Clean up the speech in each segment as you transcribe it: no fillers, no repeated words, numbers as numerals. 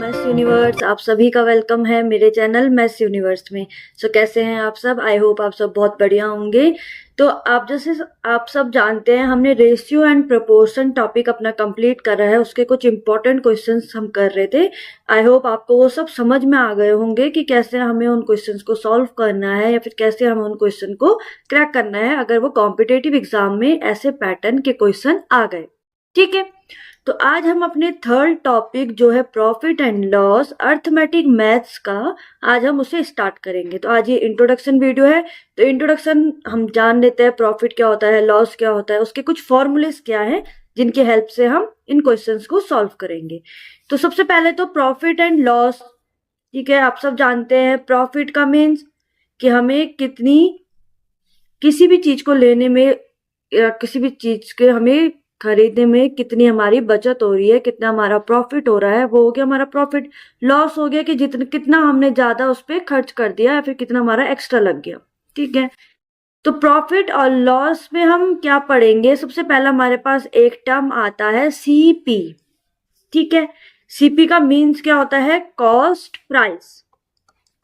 Maths universe, आप सभी का वेलकम है मेरे चैनल मैथ्स यूनिवर्स में। कैसे हैं आप सब? आई होप आप सब बहुत बढ़िया होंगे। तो आप सब जानते हैं, हमने रेशियो एंड प्रोपोर्शन टॉपिक अपना कंप्लीट कर रहा है। उसके कुछ इंपॉर्टेंट क्वेश्चंस हम कर रहे थे। आई होप आपको वो सब समझ में आ गए होंगे कि कैसे हमें उन क्वेश्चंस को सॉल्व करना है या फिर कैसे हमें उन क्वेश्चन को क्रैक करना है अगर वो कॉम्पिटेटिव एग्जाम में ऐसे पैटर्न के क्वेश्चन आ गए। ठीक है, तो आज हम अपने थर्ड टॉपिक जो है profit and loss arithmetic maths का, आज हम उसे स्टार्ट करेंगे। तो आज ये इंट्रोडक्शन वीडियो है। तो इंट्रोडक्शन हम जान लेते हैं, प्रॉफिट क्या होता है, लॉस क्या होता है, उसके कुछ फॉर्मूलेस क्या है जिनकी हेल्प से हम इन क्वेश्चंस को सॉल्व करेंगे। तो सबसे पहले तो प्रॉफिट एंड लॉस, ठीक है, आप सब जानते हैं प्रॉफिट का मीन्स कि हमें किसी भी चीज को लेने में या किसी भी चीज के हमें खरीदने में कितनी हमारी बचत हो रही है, कितना हमारा प्रॉफिट हो रहा है, वो हो गया हमारा प्रॉफिट। लॉस हो गया कि कितना हमने ज्यादा उस पर खर्च कर दिया या फिर कितना हमारा एक्स्ट्रा लग गया। ठीक है, तो प्रॉफिट और लॉस में हम क्या पढ़ेंगे? सबसे पहला हमारे पास एक टर्म आता है सीपी। ठीक है, सीपी का मीन्स क्या होता है? Cost price.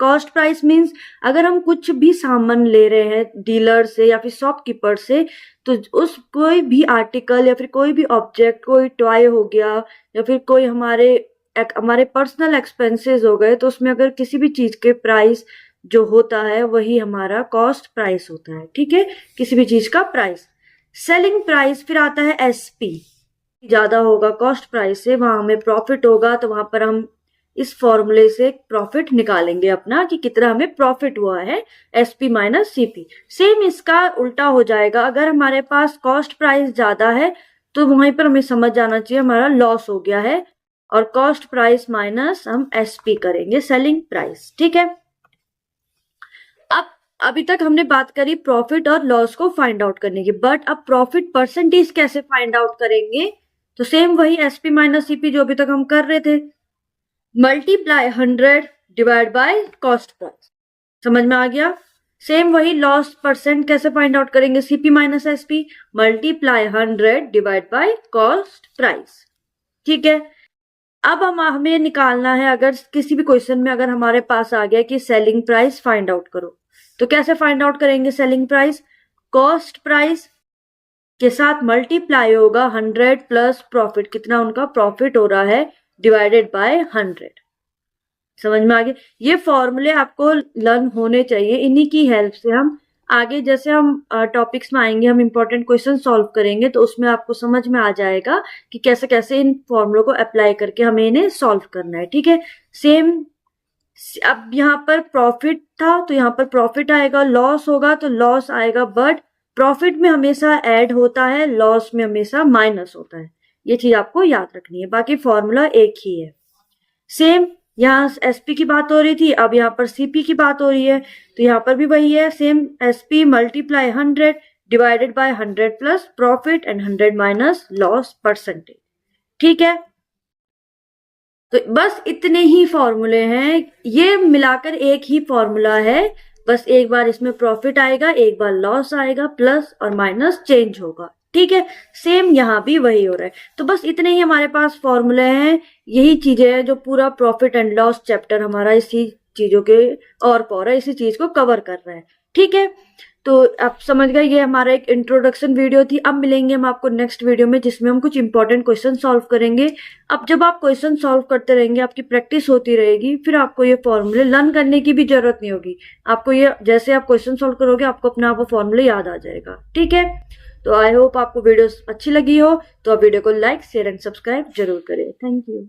Cost price means अगर हम कुछ भी सामान ले रहे हैं डीलर से या फिर शॉपकीपर से, तो उस कोई भी आर्टिकल या फिर कोई भी ऑब्जेक्ट, कोई टॉय हो गया या फिर कोई हमारे पर्सनल एक्सपेंसेस हो गए, तो उसमें अगर किसी भी चीज के प्राइस जो होता है वही हमारा कॉस्ट प्राइस होता है। ठीक है, किसी भी चीज का प्राइस। सेलिंग प्राइस फिर आता है एसपी। ज्यादा होगा कॉस्ट प्राइस से, वहां हमें प्रॉफिट होगा, तो वहां पर हम इस फॉर्मूले से प्रॉफिट निकालेंगे अपना कि कितना हमें प्रॉफिट हुआ है, एसपी माइनस सीपी। सेम इसका उल्टा हो जाएगा, अगर हमारे पास कॉस्ट प्राइस ज्यादा है तो वहीं पर हमें समझ जाना चाहिए हमारा लॉस हो गया है, और कॉस्ट प्राइस माइनस हम एसपी करेंगे, सेलिंग प्राइस। ठीक है, अब अभी तक हमने बात करी प्रॉफिट और लॉस को फाइंड आउट करने की, बट अब प्रॉफिट परसेंटेज कैसे फाइंड आउट करेंगे? तो सेम वही एसपी माइनस सीपी जो अभी तक हम कर रहे थे, multiply 100 divide by cost price. समझ में आ गया? सेम वही लॉस परसेंट कैसे फाइंड आउट करेंगे? CP minus SP multiply 100 divide by cost price. ठीक है, अब हमें निकालना है, अगर किसी भी क्वेश्चन में अगर हमारे पास आ गया कि सेलिंग प्राइस फाइंड आउट करो, तो कैसे फाइंड आउट करेंगे सेलिंग प्राइस? कॉस्ट प्राइस के साथ मल्टीप्लाई होगा 100 प्लस प्रॉफिट, कितना उनका प्रॉफिट हो रहा है, डिवाइडेड बाय 100। समझ में आ गया? ये फॉर्मूले आपको लर्न होने चाहिए, इन्हीं की हेल्प से हम आगे जैसे हम टॉपिक्स में आएंगे, हम इंपॉर्टेंट क्वेश्चन सॉल्व करेंगे, तो उसमें आपको समझ में आ जाएगा कि कैसे कैसे इन फॉर्मूलों को अप्लाई करके हमें इन्हें सॉल्व करना है। ठीक है, सेम अब यहाँ पर प्रॉफिट था तो यहाँ पर प्रॉफिट आएगा, लॉस होगा तो लॉस आएगा, बट प्रॉफिट में हमेशा ऐड होता है, लॉस में हमेशा माइनस होता है। ये चीज आपको याद रखनी है, बाकी फॉर्मूला एक ही है। सेम यहाँ एसपी की बात हो रही थी, अब यहाँ पर सीपी की बात हो रही है, तो यहाँ पर भी वही है, same SP multiply 100 divided by 100 plus profit and 100 minus loss percentage. ठीक है, तो बस इतने ही फॉर्मूले हैं, ये मिलाकर एक ही फॉर्मूला है। बस एक बार इसमें प्रॉफिट आएगा, एक बार लॉस आएगा, प्लस और माइनस चेंज होगा। ठीक है, सेम यहाँ भी वही हो रहा है। तो बस इतने ही हमारे पास फॉर्मूले हैं, यही चीजें हैं जो पूरा प्रॉफिट एंड लॉस चैप्टर हमारा इसी चीजों के और पूरा इसी चीज को कवर कर रहा है। ठीक है, तो आप समझ गए, ये हमारा एक इंट्रोडक्शन वीडियो थी। अब मिलेंगे हम आपको नेक्स्ट वीडियो में, जिसमें हम कुछ इंपॉर्टेंट क्वेश्चन सॉल्व करेंगे। अब जब आप क्वेश्चन सॉल्व करते रहेंगे, आपकी प्रैक्टिस होती रहेगी, फिर आपको ये फॉर्मूले लर्न करने की भी जरूरत नहीं होगी। आपको ये जैसे आप क्वेश्चन सॉल्व करोगे, आपको अपना आप फॉर्मूले याद आ जाएगा। ठीक है, तो आई होप आपको वीडियो अच्छी लगी हो, तो आप वीडियो को लाइक शेयर एंड सब्सक्राइब जरूर करें। Thank you.